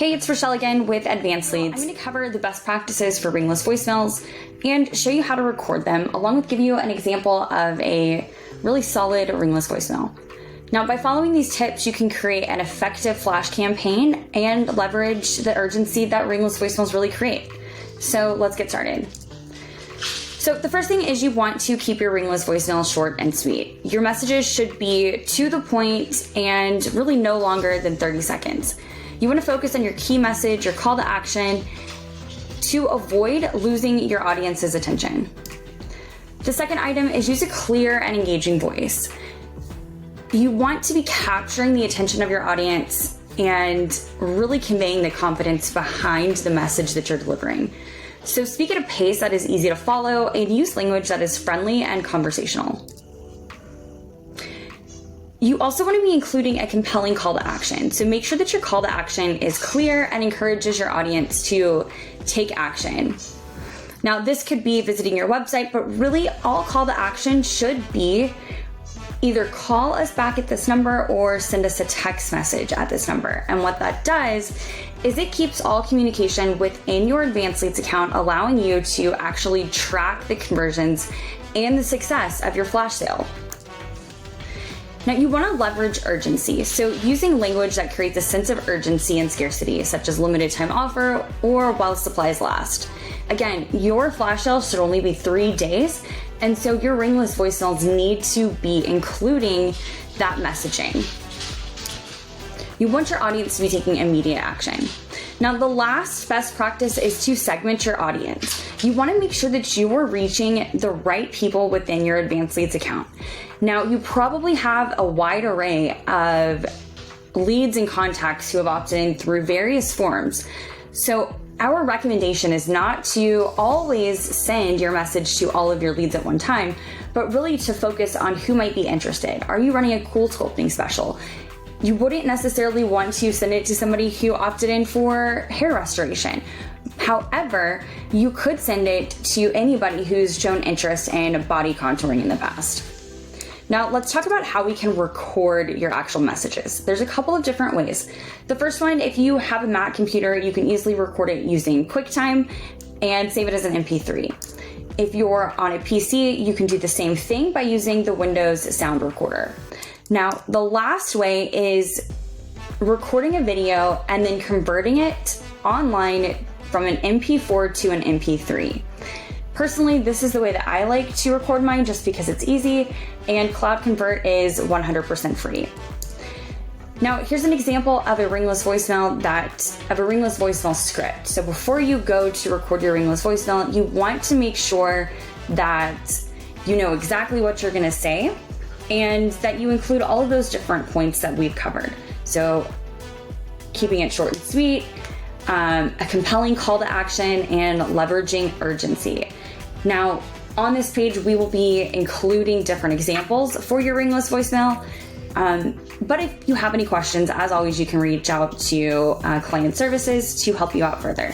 Hey, it's Rochelle again with Advanced Leads. I'm going to cover the best practices for ringless voicemails and show you how to record them, along with give you an example of a really solid ringless voicemail. Now, by following these tips, you can create an effective flash campaign and leverage the urgency that ringless voicemails really create. So let's get started. So the first thing is you want to keep your ringless voicemail short and sweet. Your messages should be to the point and really no longer than 30 seconds. You want to focus on your key message, your call to action, to avoid losing your audience's attention. The second item is use a clear and engaging voice. You want to be capturing the attention of your audience and really conveying the confidence behind the message that you're delivering. So speak at a pace that is easy to follow and use language that is friendly and conversational. You also want to be including a compelling call to action. So make sure that your call to action is clear and encourages your audience to take action. Now, this could be visiting your website, but really all call to action should be either call us back at this number or send us a text message at this number. And what that does is it keeps all communication within your Advanced Leads account, allowing you to actually track the conversions and the success of your flash sale. Now, you want to leverage urgency. So using language that creates a sense of urgency and scarcity, such as limited time offer or while supplies last. Again, your flash sale should only be 3 days. And so your ringless voicemails need to be including that messaging. You want your audience to be taking immediate action. Now, the last best practice is to segment your audience. You want to make sure that you are reaching the right people within your Advanced Leads account. Now, you probably have a wide array of leads and contacts who have opted in through various forms. So our recommendation is not to always send your message to all of your leads at one time, but really to focus on who might be interested. Are you running a cool sculpting special? You wouldn't necessarily want to send it to somebody who opted in for hair restoration. However, you could send it to anybody who's shown interest in body contouring in the past. Now, let's talk about how we can record your actual messages. There's a couple of different ways. The first one, if you have a Mac computer, you can easily record it using QuickTime and save it as an MP3. If you're on a PC, you can do the same thing by using the Windows Sound Recorder. Now, the last way is recording a video and then converting it online from an MP4 to an MP3. Personally, this is the way that I like to record mine just because it's easy, and Cloud Convert is 100% free. Now, here's an example of a ringless voicemail script. So before you go to record your ringless voicemail, you want to make sure that you know exactly what you're going to say and that you include all of those different points that we've covered. So keeping it short and sweet, a compelling call to action, and leveraging urgency. Now, on this page, we will be including different examples for your ringless voicemail. But if you have any questions, as always, you can reach out to client services to help you out further.